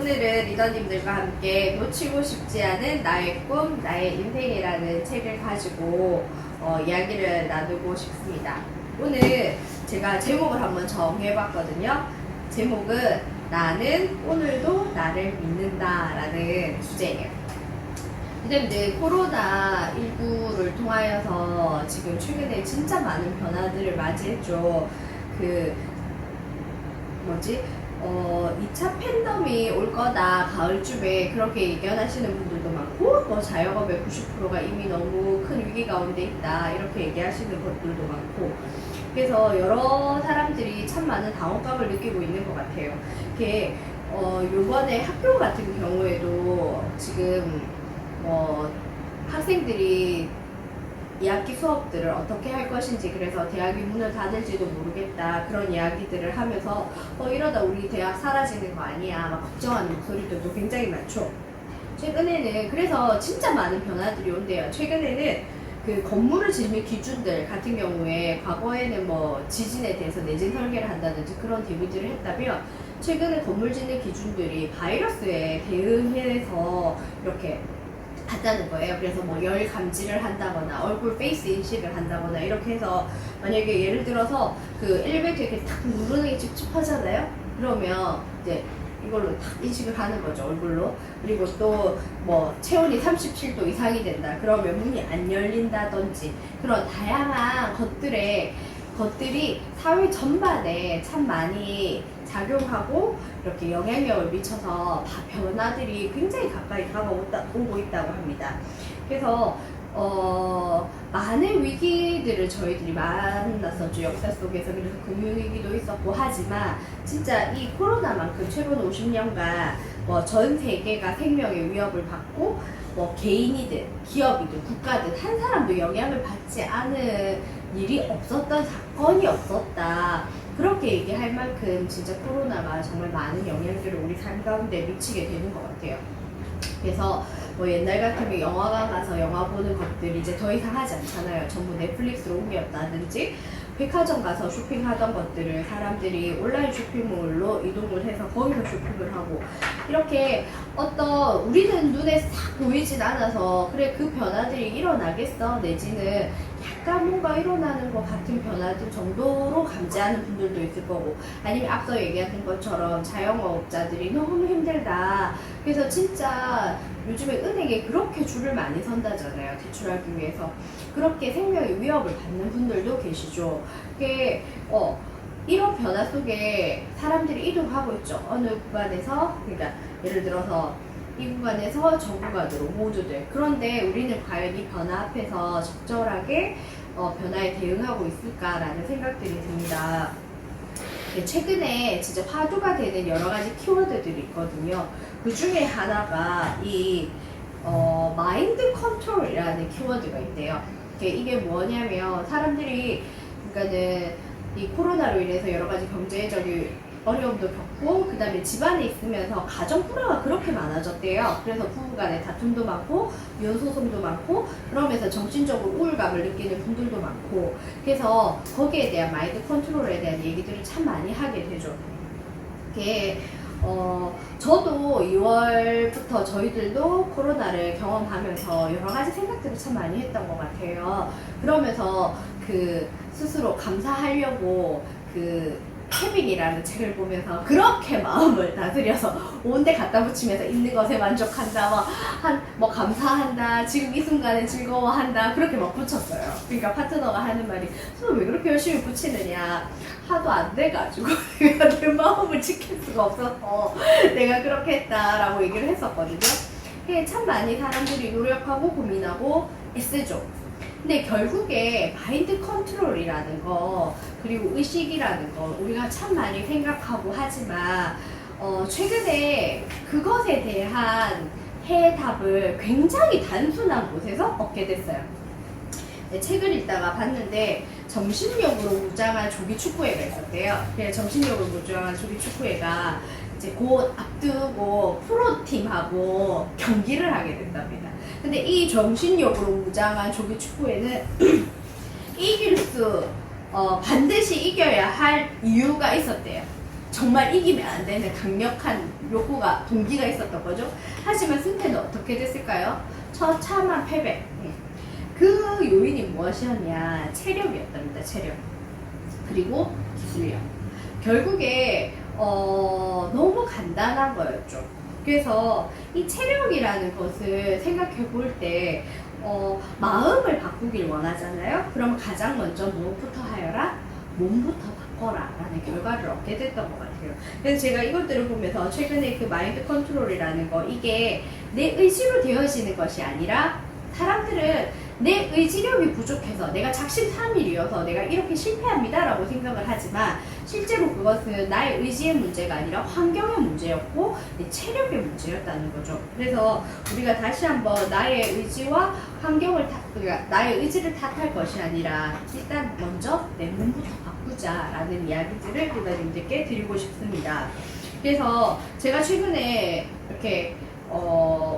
오늘은 리더님들과 함께 놓치고 싶지 않은 나의 꿈, 나의 인생이라는 책을 가지고 이야기를 나누고 싶습니다. 오늘 제가 제목을 한번 정해봤거든요. 제목은 나는 오늘도 나를 믿는다 라는 주제예요. 리더님들 코로나19를 통하여서 지금 최근에 진짜 많은 변화들을 맞이했죠. 2차 팬덤이 올 거다 가을쯤에 그렇게 예견하시는 분들도 많고 또 자영업의 90%가 이미 너무 큰 위기 가운데 있다 이렇게 얘기하시는 분들도 많고 그래서 여러 사람들이 참 많은 당혹감을 느끼고 있는 것 같아요. 이게 요번에 학교 같은 경우에도 지금 학생들이 2학기 수업들을 어떻게 할 것인지 그래서 대학이 문을 닫을지도 모르겠다 그런 이야기들을 하면서 이러다 우리 대학 사라지는 거 아니야 막 걱정하는 목소리들도 굉장히 많죠. 최근에는 그래서 진짜 많은 변화들이 온대요. 최근에는 그 건물을 짓는 기준들 같은 경우에 과거에는 지진에 대해서 내진 설계를 한다든지 그런 DVD를 했다면 최근에 건물 짓는 기준들이 바이러스에 대응해서 이렇게 한다는 거예요. 그래서 열 감지를 한다거나 얼굴 페이스 인식을 한다거나 이렇게 해서 만약에 예를 들어서 그 엘리베이터 이렇게 탁 누르는 게 찝찝하잖아요. 그러면 이제 이걸로 탁 인식을 하는 거죠, 얼굴로. 그리고 또 체온이 37도 이상이 된다. 그러면 문이 안 열린다든지 그런 다양한 것들이 사회 전반에 참 많이 작용하고 이렇게 영향력을 미쳐서 변화들이 굉장히 가까이 다가오고 있다고 합니다. 그래서 많은 위기들을 저희들이 만났었죠. 역사 속에서. 그래서 금융위기도 있었고 하지만 진짜 이 코로나만큼 최근 50년간 전 세계가 생명의 위협을 받고 개인이든 기업이든 국가든 한 사람도 영향을 받지 않은 일이 없었던 사건이 없었다. 그렇게 얘기할 만큼 진짜 코로나가 정말 많은 영향들을 우리 삶 가운데 미치게 되는 것 같아요. 그래서 옛날 같으면 영화관 가서 영화 보는 것들이 이제 더 이상 하지 않잖아요. 전부 넷플릭스로 옮겼다든지 백화점 가서 쇼핑하던 것들을 사람들이 온라인 쇼핑몰로 이동을 해서 거기서 쇼핑을 하고 이렇게 우리는 눈에 싹 보이진 않아서 그래 그 변화들이 일어나겠어 내지는 약간 뭔가 일어나는 것 같은 변화들 정도로 감지하는 분들도 있을 거고 아니면 앞서 얘기한 것처럼 자영업자들이 너무 힘들다 그래서 진짜 요즘에 은행에 그렇게 줄을 많이 선다잖아요. 대출하기 위해서 그렇게 생명의 위협을 받는 분들도 계시죠. 그게 이런 변화 속에 사람들이 이동하고 있죠. 어느 구간에서 그러니까 예를 들어서 이 구간에서 저 구간으로 모두들. 그런데 우리는 과연 이 변화 앞에서 적절하게 변화에 대응하고 있을까라는 생각들이 듭니다. 최근에 진짜 화두가 되는 여러 가지 키워드들이 있거든요. 그 중에 하나가 이 마인드 컨트롤이라는 키워드가 있대요. 이게 뭐냐면 사람들이 그러니까는 이 코로나로 인해서 여러 가지 경제적인 어려움도 겪고 그 다음에 집안에 있으면서 가정 불화가 그렇게 많아졌대요. 그래서 부부간에 다툼도 많고 이혼소송도 많고 그러면서 정신적으로 우울감을 느끼는 분들도 많고 그래서 거기에 대한 마인드 컨트롤에 대한 얘기들을 참 많이 하게 되죠. 이게 저도 2월부터 저희들도 코로나를 경험하면서 여러 가지 생각들을 참 많이 했던 것 같아요. 그러면서 스스로 감사하려고 케빈이라는 책을 보면서 그렇게 마음을 다스려서 온데 갖다 붙이면서 있는 것에 만족한다, 감사한다, 지금 이 순간에 즐거워한다, 그렇게 붙였어요. 그러니까 파트너가 하는 말이, 너 왜 그렇게 열심히 붙이느냐, 하도 안 돼가지고, 내가 내 마음을 지킬 수가 없어서 내가 그렇게 했다라고 얘기를 했었거든요. 참 많이 사람들이 노력하고 고민하고 애쓰죠. 근데 결국에 마인드 컨트롤이라는 거 그리고 의식이라는 거 우리가 참 많이 생각하고 하지만 최근에 그것에 대한 해답을 굉장히 단순한 곳에서 얻게 됐어요. 책을 읽다가 봤는데 정신력으로 무장한 조기 축구회가 있었대요. 그래서 정신력으로 무장한 조기 축구회가 이제 곧 앞두고 프로팀하고 경기를 하게 된답니다. 근데 이 정신력으로 무장한 조기 축구회는 반드시 이겨야 할 이유가 있었대요. 정말 이기면 안 되는 강력한 요구가 동기가 있었던 거죠. 하지만 승패는 어떻게 됐을까요? 처참한 패배. 그 요인이 무엇이었냐? 체력이었답니다. 체력. 그리고 기술력. 결국에 너무 간단한 거였죠. 그래서 이 체력이라는 것을 생각해 볼 때 마음을 바꾸길 원하잖아요. 그러면 가장 먼저 무엇부터 하여라? 몸부터 바꿔라 라는 결과를 얻게 됐던 것 같아요. 그래서 제가 이것들을 보면서 최근에 그 마인드 컨트롤이라는 거, 이게 내 의지로 되어지는 것이 아니라 사람들은 내 의지력이 부족해서 내가 작심삼일이어서 내가 이렇게 실패합니다 라고 생각을 하지만 실제로 그것은 나의 의지의 문제가 아니라 환경의 문제였고 내 체력의 문제였다는 거죠. 그래서 우리가 다시 한번 나의 의지와 환경을 그러니까 나의 의지를 탓할 것이 아니라 일단 먼저 내 몸부터 바꾸자 라는 이야기들을 리더님들께 드리고 싶습니다. 그래서 제가 최근에 이렇게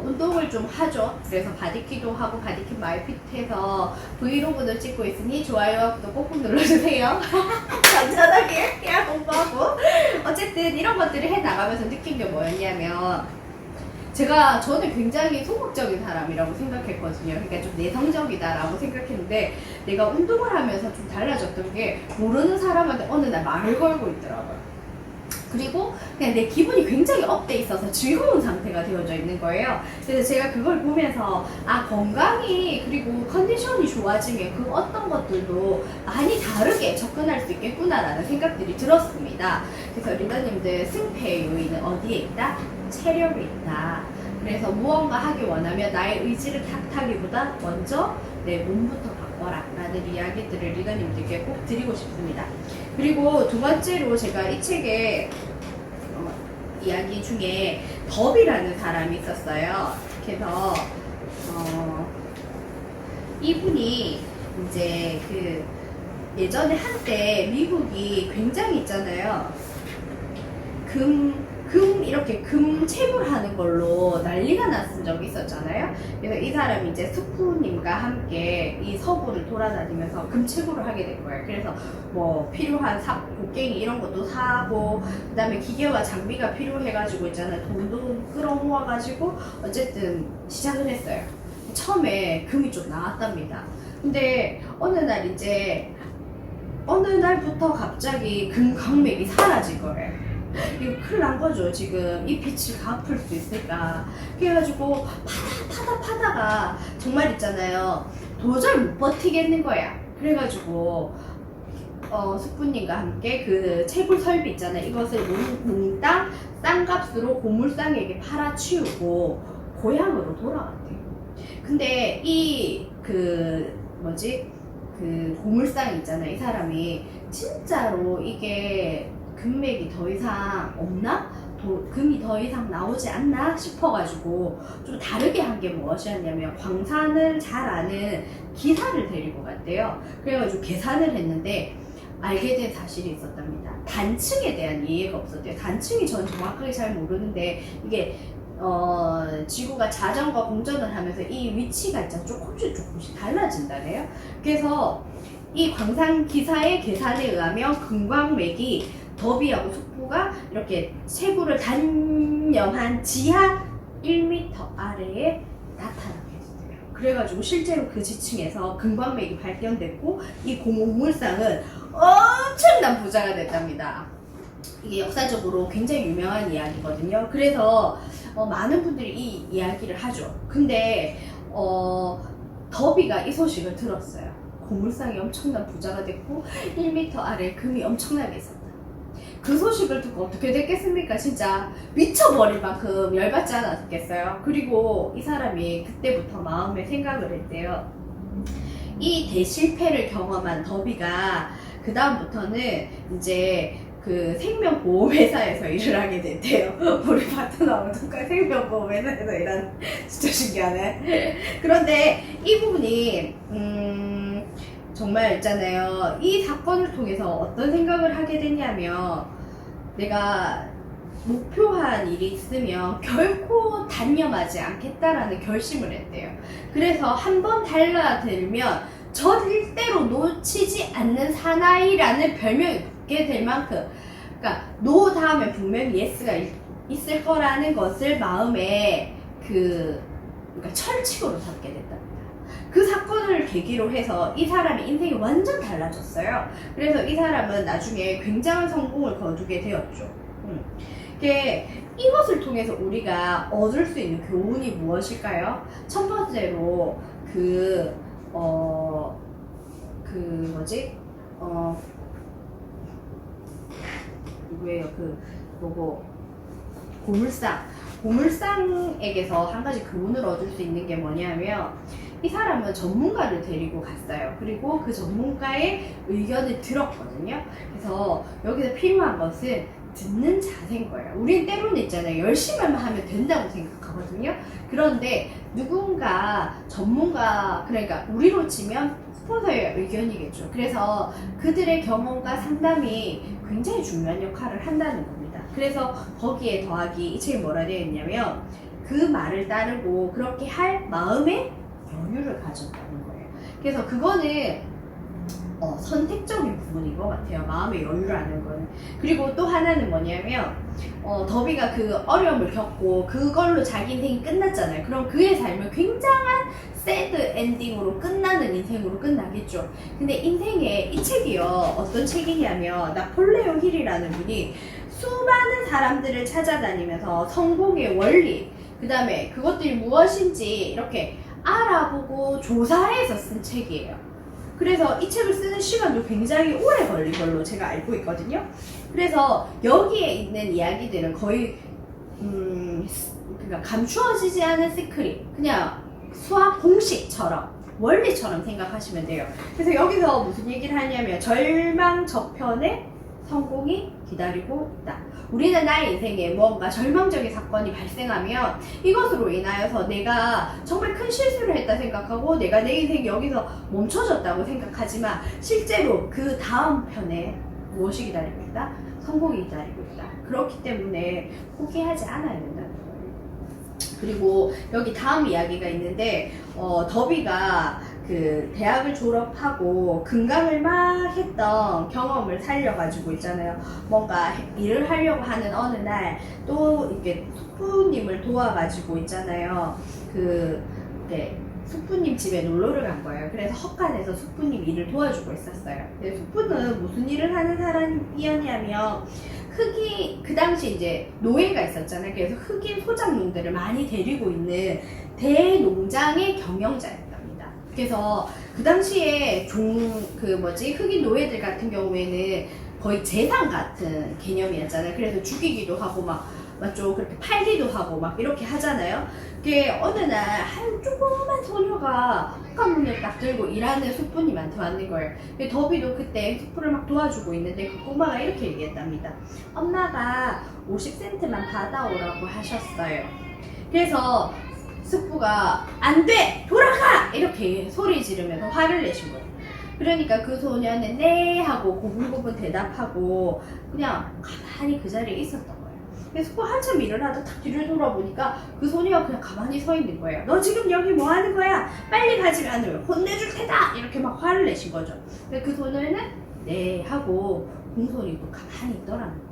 운동을 좀 하죠. 그래서 바디키도 하고 바디킷 마이핏해서 브이로그도 찍고 있으니 좋아요와 구독 꼭꼭 눌러주세요. 간단하게 그냥 공부하고 어쨌든 이런 것들을 해나가면서 느낀 게 뭐였냐면 저는 굉장히 소극적인 사람이라고 생각했거든요. 그러니까 좀 내성적이다라고 생각했는데 내가 운동을 하면서 좀 달라졌던 게 모르는 사람한테 어느 날 말을 걸고 있더라고요. 그리고 그냥 내 기분이 굉장히 업돼 있어서 즐거운 상태가 되어져 있는 거예요. 그래서 제가 그걸 보면서 건강이 그리고 컨디션이 좋아지면 그 어떤 것들도 많이 다르게 접근할 수 있겠구나라는 생각들이 들었습니다. 그래서 리더님들 승패의 요인은 어디에 있다? 체력에 있다. 그래서 무언가 하기 원하면 나의 의지를 탓하기보다 먼저 내 몸부터 바꿔라 라는 이야기들을 리더님들께 꼭 드리고 싶습니다. 그리고 두 번째로 제가 이 책의 이야기 중에 더비라는 사람이 있었어요. 그래서 이분이 이제 그 예전에 한때 미국이 굉장히 있잖아요. 이렇게 금 채굴하는 걸로 난리가 났은 적이 있었잖아요. 그래서 이 사람이 이제 스쿠님과 함께 이 서부를 돌아다니면서 금 채굴을 하게 된 거예요. 그래서 뭐 필요한 곡괭이 이런 것도 사고, 그 다음에 기계와 장비가 필요해가지고 있잖아요. 돈도 끌어모아가지고 어쨌든 시작을 했어요. 처음에 금이 좀 나왔답니다. 근데 어느 날부터 갑자기 금 광맥이 사라진 거예요. 이거 큰일 난 거죠. 지금 이 빛을 갚을 수 있을까. 그래가지고 파다가 정말 있잖아요. 도저히 못 버티겠는 거야. 그래가지고 숙부님과 함께 그 채굴 설비 있잖아요. 이것을 몽땅 싼 값으로 고물상에게 팔아치우고 고향으로 돌아왔대요. 근데 그 고물상 있잖아요. 이 사람이 진짜로 이게 금맥이 더 이상 없나? 금이 더 이상 나오지 않나 싶어가지고 좀 다르게 한 게 무엇이었냐면 광산을 잘 아는 기사를 데리고 갔대요. 그래가지고 계산을 했는데 알게 된 사실이 있었답니다. 단층에 대한 이해가 없었대요. 단층이 전 정확하게 잘 모르는데 이게 지구가 자전과 공전을 하면서 이 위치가 있잖아 조금씩 달라진다네요. 그래서 이 광산 기사의 계산에 의하면 금광맥이 더비하고 숙부가 이렇게 채굴을 단념한 지하 1m 아래에 나타나게 했어요. 그래가지고 실제로 그 지층에서 금광맥이 발견됐고 이 고물상은 엄청난 부자가 됐답니다. 이게 역사적으로 굉장히 유명한 이야기거든요. 그래서 많은 분들이 이 이야기를 하죠. 근데 더비가 이 소식을 들었어요. 고물상이 엄청난 부자가 됐고 1m 아래 금이 엄청나게 있었다. 그 소식을 듣고 어떻게 됐겠습니까? 진짜 미쳐버릴 만큼 열받지 않았겠어요? 그리고 이 사람이 그때부터 마음에 생각을 했대요. 이 대실패를 경험한 더비가 그 다음부터는 이제 그 생명보험회사에서 일을 하게 됐대요. 우리 파트너하고 똑같이 생명보험회사에서 일하는 진짜 신기하네. 그런데 이 부분이 정말 있잖아요. 이 사건을 통해서 어떤 생각을 하게 됐냐면 내가 목표한 일이 있으면 결코 단념하지 않겠다라는 결심을 했대요. 그래서 한번 달라들면 절대로 놓치지 않는 사나이라는 별명이 붙게 될 만큼 그러니까 no 다음에 분명히 yes가 있을 거라는 것을 마음에 그러니까 철칙으로 잡게 됐답니다. 그 사건을 계기로 해서 이 사람의 인생이 완전 달라졌어요. 그래서 이 사람은 나중에 굉장한 성공을 거두게 되었죠. 이것을 통해서 우리가 얻을 수 있는 교훈이 무엇일까요? 첫 번째로 누구예요? 고물상에게서 한 가지 교훈을 얻을 수 있는 게 뭐냐면, 이 사람은 전문가를 데리고 갔어요. 그리고 그 전문가의 의견을 들었거든요. 그래서 여기서 필요한 것은 듣는 자세인 거예요. 우린 때로는 있잖아요. 열심히만 하면 된다고 생각하거든요. 그런데 누군가 전문가, 그러니까 우리로 치면 스폰서의 의견이겠죠. 그래서 그들의 경험과 상담이 굉장히 중요한 역할을 한다는 겁니다. 그래서 거기에 더하기 이 책에 뭐라 되어 있냐면, 그 말을 따르고 그렇게 할 마음의 여유를 가졌다는 거예요. 그래서 그거는 선택적인 부분인 것 같아요. 마음의 여유라는 거는. 그리고 또 하나는 뭐냐면, 더비가 그 어려움을 겪고 그걸로 자기 인생이 끝났잖아요. 그럼 그의 삶은 굉장한 새드 엔딩으로 끝나는 인생으로 끝나겠죠. 근데 인생에 이 책이요, 어떤 책이냐면, 나폴레옹 힐이라는 분이 수많은 사람들을 찾아다니면서 성공의 원리, 그 다음에 그것들이 무엇인지 이렇게 알아보고 조사해서 쓴 책이에요. 그래서 이 책을 쓰는 시간도 굉장히 오래 걸린 걸로 제가 알고 있거든요. 그래서 여기에 있는 이야기들은 거의 그러니까 감추어지지 않은 시크릿, 그냥 수학 공식처럼, 원리처럼 생각하시면 돼요. 그래서 여기서 무슨 얘기를 하냐면, 절망저편에 성공이 기다리고 있다. 우리는 나의 인생에 뭔가 절망적인 사건이 발생하면 이것으로 인하여서 내가 정말 큰 실수를 했다 생각하고 내가 내 인생이 여기서 멈춰졌다고 생각하지만, 실제로 그 다음 편에 무엇이 기다리고 있다? 성공이 기다리고 있다. 그렇기 때문에 포기하지 않아야 된다는 거예요. 그리고 여기 다음 이야기가 있는데, 더비가 그 대학을 졸업하고 금강을 막 했던 경험을 살려가지고 있잖아요. 뭔가 일을 하려고 하는 어느 날 또 이렇게 숙부님을 도와가지고 있잖아요. 숙부님 집에 놀러를 간 거예요. 그래서 헛간에서 숙부님 일을 도와주고 있었어요. 근데 숙부는 무슨 일을 하는 사람이었냐면, 그 당시 이제 노예가 있었잖아요. 그래서 흑인 소작농들을 많이 데리고 있는 대농장의 경영자였답니다. 그래서 그 당시에 흑인 노예들 같은 경우에는 거의 재산 같은 개념이었잖아요. 그래서 죽이기도 하고 맞죠? 그렇게 팔기도 하고 막 이렇게 하잖아요. 그게 어느 날 한 조그만 소녀가 헛간문을 딱 들고 일하는 숙부님한테 왔는 거예요. 더비도 그때 숙부를 막 도와주고 있는데 그 꼬마가 이렇게 얘기했답니다. 엄마가 50센트만 받아오라고 하셨어요. 그래서 숙부가 안 돼! 돌아가! 이렇게 소리 지르면서 화를 내신 거예요. 그러니까 그 소녀는 네 하고 고분고분 대답하고 그냥 가만히 그 자리에 있었던 거예요. 그래서 숙부가 한참 일을 하다 딱 뒤를 돌아보니까 그 소녀가 그냥 가만히 서 있는 거예요. 너 지금 여기 뭐 하는 거야? 빨리 가지 않으면 혼내줄 테다! 이렇게 막 화를 내신 거죠. 근데 그 소녀는 네 하고 공소리도 가만히 있더라는 거예요.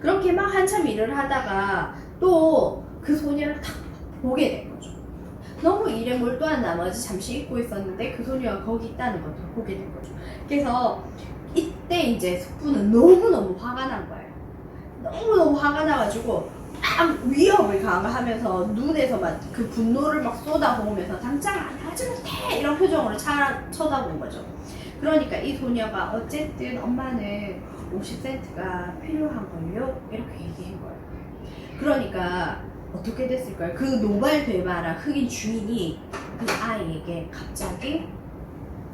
그렇게 막 한참 일을 하다가 또 그 소녀를 딱 보게 된 거죠. 너무 일에 몰두한 나머지 잠시 잊고 있었는데 그 소녀가 거기 있다는 것도 보게 된 거죠. 그래서 이때 이제 숙부는 너무너무 화가 난 거예요. 너무너무 화가 나가지고 막 위협을 강화하면서 눈에서 막 그 분노를 막 쏟아부으면서 당장 안 하지 못해! 이런 표정으로 쳐다본 거죠. 그러니까 이 소녀가 어쨌든 엄마는 50센트가 필요한 걸요? 이렇게 얘기한 거예요. 그러니까 어떻게 됐을까요? 그 노발대발한 흑인 주인이 그 아이에게 갑자기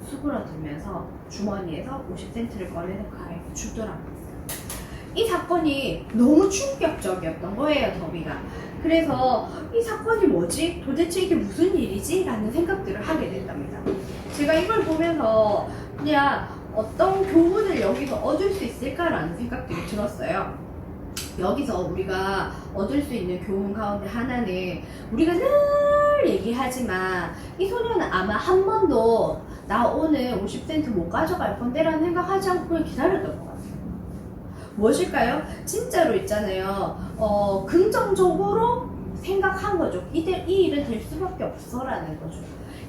수그러들면서 주머니에서 50센트를 꺼내서 그 아이에게 주더라고요. 이 사건이 너무 충격적이었던 거예요, 더비가. 그래서 이 사건이 뭐지? 도대체 이게 무슨 일이지? 라는 생각들을 하게 된답니다. 제가 이걸 보면서 그냥 어떤 교훈을 여기서 얻을 수 있을까라는 생각들이 들었어요. 여기서 우리가 얻을 수 있는 교훈 가운데 하나는, 우리가 늘 얘기하지만 이 소녀는 아마 한 번도 나 오늘 50센트 못 가져갈 건데 라는 생각하지 않고 그냥 기다렸던 것 같아요. 무엇일까요? 진짜로 있잖아요. 긍정적으로 생각한 거죠. 이 일은 될 수밖에 없어라는 거죠.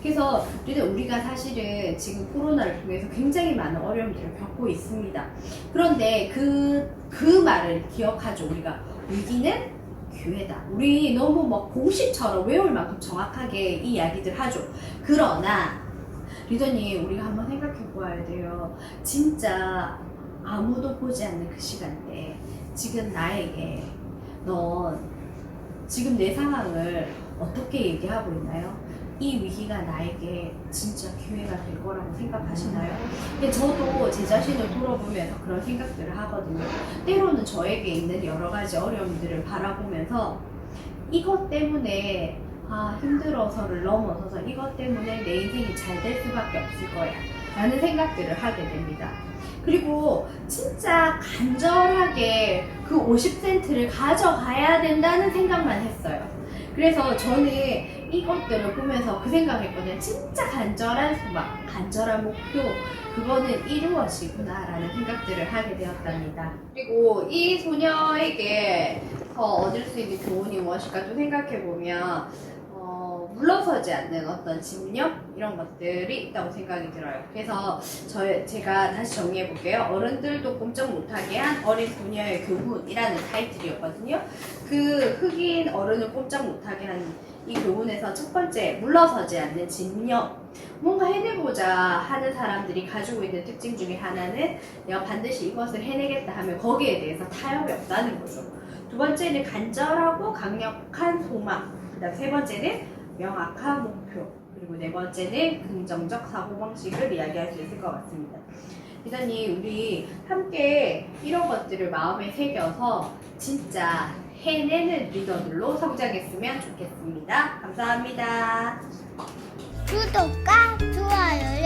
그래서 우리가 사실은 지금 코로나를 통해서 굉장히 많은 어려움들을 겪고 있습니다. 그런데 그 말을 기억하죠. 우리가 위기는 기회다. 우리 너무 막 공식처럼 외울 만큼 정확하게 이 이야기들 하죠. 그러나 리더님, 우리가 한번 생각해 보아야 돼요. 진짜 아무도 보지 않는 그 시간대, 지금 나에게 넌 지금 내 상황을 어떻게 얘기하고 있나요? 이 위기가 나에게 진짜 기회가 될 거라고 생각하시나요? 근데 저도 제 자신을 돌아보면서 그런 생각들을 하거든요. 때로는 저에게 있는 여러 가지 어려움들을 바라보면서 이것 때문에 힘들어서를 넘어서서 이것 때문에 내 인생이 잘 될 수밖에 없을 거야 라는 생각들을 하게 됩니다. 그리고 진짜 간절하게 그 50센트를 가져가야 된다는 생각만 했어요. 그래서 저는 이것들을 보면서 그 생각했거든요. 진짜 간절한 소망, 간절한 목표, 그거는 이루어지구나 라는 생각들을 하게 되었답니다. 그리고 이 소녀에게 얻을 수 있는 교훈이 무엇일까 좀 생각해보면 물러서지 않는 어떤 집념 이런 것들이 있다고 생각이 들어요. 그래서 제가 다시 정리해 볼게요. 어른들도 꼼짝 못하게 한 어린 소녀의 교훈이라는 타이틀이었거든요. 그 흑인 어른을 꼼짝 못하게 한 이 교훈에서 첫 번째, 물러서지 않는 집념. 뭔가 해내고자 하는 사람들이 가지고 있는 특징 중에 하나는 내가 반드시 이것을 해내겠다 하면 거기에 대해서 타협이 없다는 거죠. 두 번째는 간절하고 강력한 소망. 그다음 세 번째는 명확한 목표, 그리고 네 번째는 긍정적 사고방식을 이야기할 수 있을 것 같습니다. 리더님, 우리 함께 이런 것들을 마음에 새겨서 진짜 해내는 리더들로 성장했으면 좋겠습니다. 감사합니다. 구독과 좋아요를